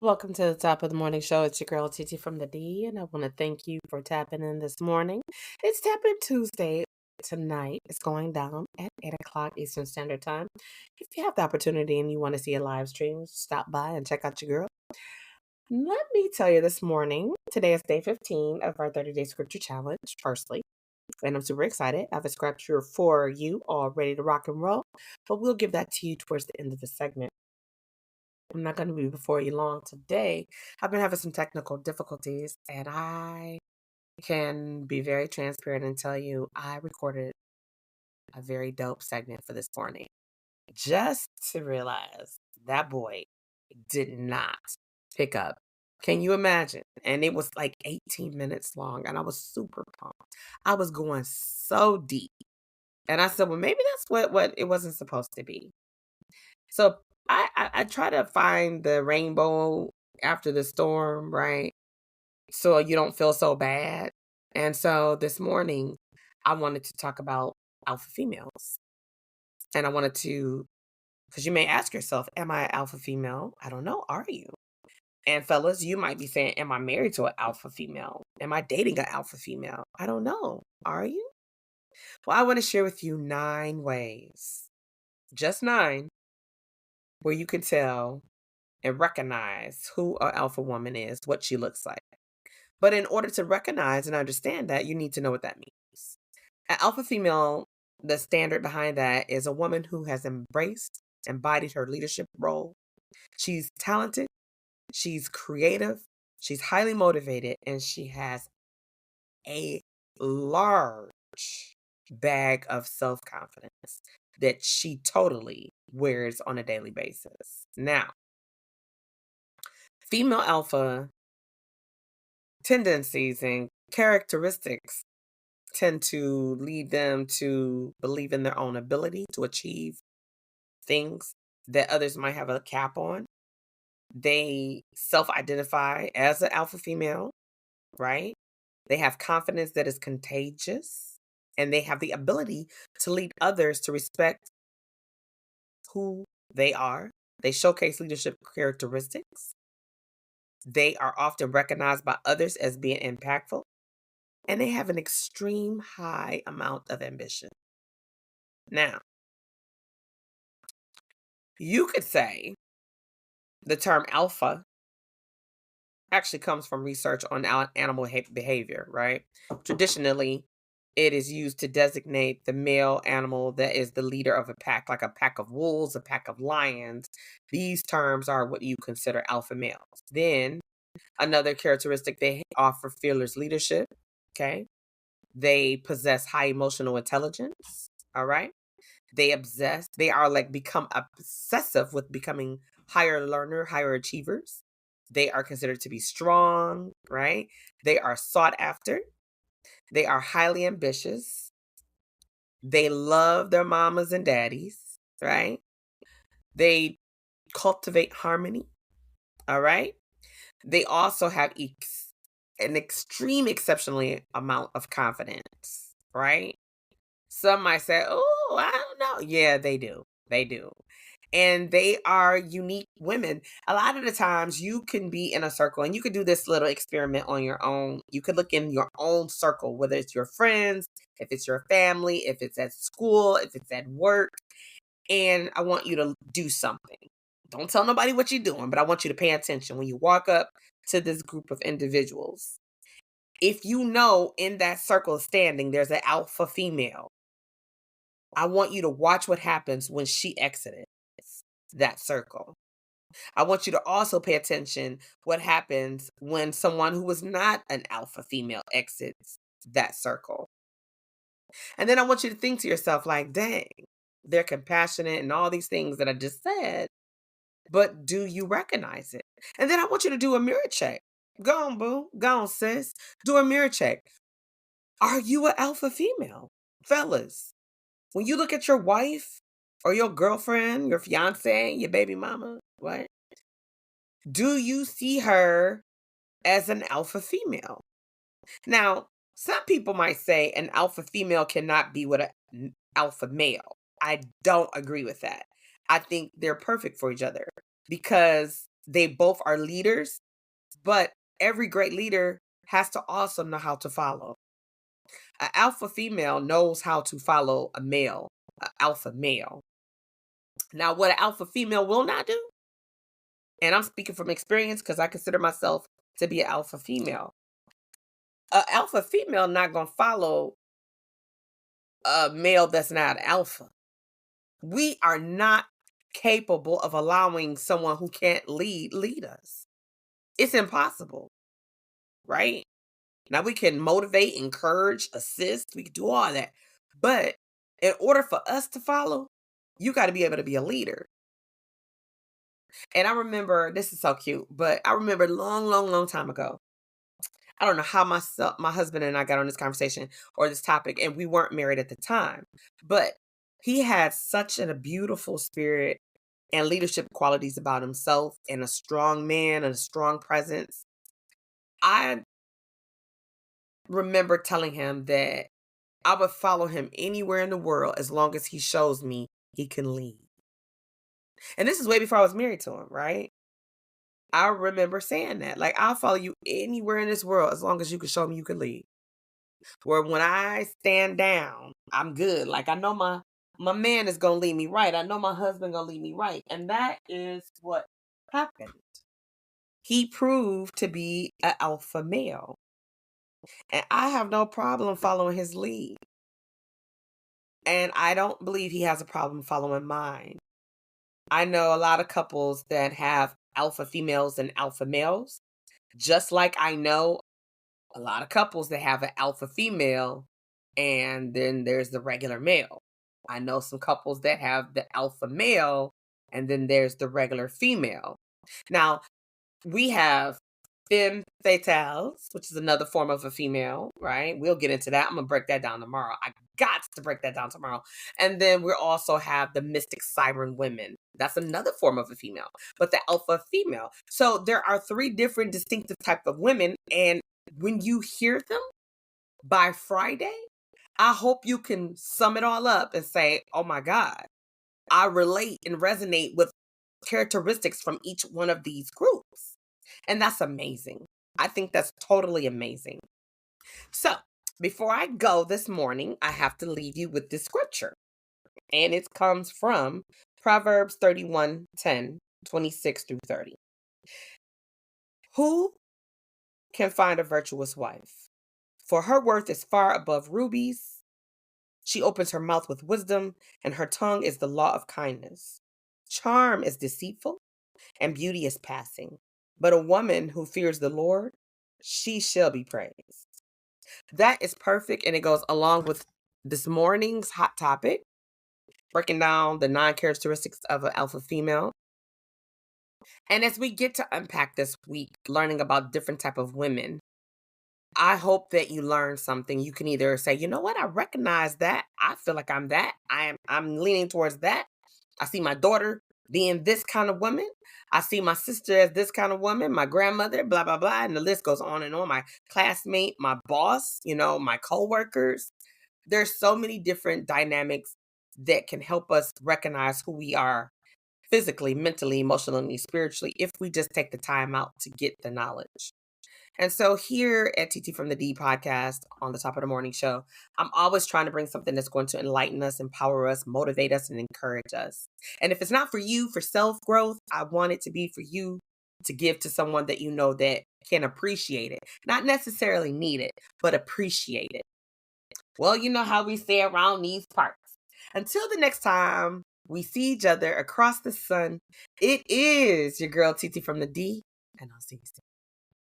Welcome to the top of the morning show. It's your girl Titi from the D, and I want to thank you for tapping in this morning. It's Tapping Tuesday. Tonight it's going down at 8 o'clock Eastern Standard Time. If you have the opportunity and you want to see a live stream, stop by and check out your girl. Let me tell you this morning, today is day 15 of our 30-day scripture challenge, firstly. And I'm super excited. I have a scripture for you all ready to rock and roll, but we'll give that to you towards the end of the segment. I'm not going to be before you long today. I've been having some technical difficulties, and I can be very transparent and tell you I recorded a very dope segment for this morning just to realize that boy did not pick up. Can you imagine? And it was like 18 minutes long, and I was super pumped. I was going so deep. And I said, well, maybe that's what it wasn't supposed to be. So I try to find the rainbow after the storm, right? So you don't feel so bad. And so this morning, I wanted to talk about alpha females. And I wanted to, because you may ask yourself, am I an alpha female? I don't know. Are you? And fellas, you might be saying, am I married to an alpha female? Am I dating an alpha female? I don't know. Are you? Well, I want to share with you 9 ways, just 9, where you can tell and recognize who an alpha woman is, what she looks like. But in order to recognize and understand that, you need to know what that means. An alpha female, the standard behind that is a woman who has embodied her leadership role. She's talented, she's creative, she's highly motivated, and she has a large bag of self confidence that she totally wears on a daily basis. Now, female alpha tendencies and characteristics tend to lead them to believe in their own ability to achieve things that others might have a cap on. They self identify as an alpha female, right? They have confidence that is contagious, and they have the ability to lead others to respect who they are. They showcase leadership characteristics. They are often recognized by others as being impactful, and they have an extreme high amount of ambition. Now, you could say the term alpha actually comes from research on animal behavior, right? Traditionally, it is used to designate the male animal that is the leader of a pack, like a pack of wolves, a pack of lions. These terms are what you consider alpha males. Then, another characteristic, they offer fearless leadership, okay? They possess high emotional intelligence, all right? They are like become obsessive with becoming higher learner, higher achievers. They are considered to be strong, right? They are sought after. They are highly ambitious. They love their mamas and daddies, right? They cultivate harmony, all right? They also have an extreme, exceptionally amount of confidence, right? Some might say, oh, I don't know. Yeah, they do. They do. And they are unique women. A lot of the times you can be in a circle and you could do this little experiment on your own. You could look in your own circle, whether it's your friends, if it's your family, if it's at school, if it's at work. And I want you to do something. Don't tell nobody what you're doing, but I want you to pay attention when you walk up to this group of individuals. If you know in that circle standing, there's an alpha female, I want you to watch what happens when she exits that circle. I want you to also pay attention what happens when someone who is not an alpha female exits that circle. And then I want you to think to yourself like, dang, they're compassionate and all these things that I just said, but do you recognize it? And then I want you to do a mirror check. Go on, boo. Go on, sis. Do a mirror check. Are you an alpha female? Fellas, when you look at your wife or your girlfriend, your fiance, your baby mama, what? Do you see her as an alpha female? Now, some people might say an alpha female cannot be with an alpha male. I don't agree with that. I think they're perfect for each other because They both are leaders, but every great leader has to also know how to follow. An alpha female knows how to follow a male, an alpha male. Now, what an alpha female will not do, and I'm speaking from experience because I consider myself to be an alpha female. An alpha female not gonna follow a male that's not alpha. We are not capable of allowing someone who can't lead us. It's impossible, right? Now we can motivate, encourage, assist, we can do all that. But in order for us to follow, you got to be able to be a leader. And I remember, this is so cute, but I remember long, long, long time ago. I don't know how my husband and I got on this conversation or this topic, and we weren't married at the time. But he had such a beautiful spirit and leadership qualities about himself, and a strong man and a strong presence. I remember telling him that I would follow him anywhere in the world as long as he shows me he can lead. And this is way before I was married to him, right? I remember saying that. Like, I'll follow you anywhere in this world as long as you can show me you can lead. Where when I stand down, I'm good. Like, I know my man is gonna lead me right. I know my husband gonna lead me right. And that is what happened. He proved to be an alpha male. And I have no problem following his lead. And I don't believe he has a problem following mine. I know a lot of couples that have alpha females and alpha males, just like I know a lot of couples that have an alpha female and then there's the regular male. I know some couples that have the alpha male and then there's the regular female. Now, we have femme fatales, which is another form of a female, right? We'll get into that. I'm gonna break that down tomorrow. I got to break that down tomorrow. And then we also have the mystic siren women. That's another form of a female, but the alpha female. So there are three different distinctive type of women, and when you hear them by Friday, I hope you can sum it all up and say, "Oh my God, I relate and resonate with characteristics from each one of these groups." And that's amazing. I think that's totally amazing. So, before I go this morning, I have to leave you with this scripture. And it comes from Proverbs 31:10, 26 through 30. Who can find a virtuous wife? For her worth is far above rubies. She opens her mouth with wisdom, and her tongue is the law of kindness. Charm is deceitful, and beauty is passing. But a woman who fears the Lord, she shall be praised. That is perfect, and it goes along with this morning's hot topic, breaking down the 9 characteristics of an alpha female. And as we get to unpack this week, learning about different type of women, I hope that you learn something. You can either say, you know what, I recognize that. I feel like I'm that. I'm leaning towards that. I see my daughter being this kind of woman. I see my sister as this kind of woman, my grandmother, blah, blah, blah. And the list goes on and on. My classmate, my boss, my coworkers. There's so many different dynamics that can help us recognize who we are physically, mentally, emotionally, spiritually, if we just take the time out to get the knowledge. And so here at TT from the D podcast on the top of the morning show, I'm always trying to bring something that's going to enlighten us, empower us, motivate us, and encourage us. And if it's not for you, for self-growth, I want it to be for you to give to someone that you know that can appreciate it. Not necessarily need it, but appreciate it. Well, you know how we say around these parts. Until the next time we see each other across the sun, it is your girl TT from the D, and I'll see you soon.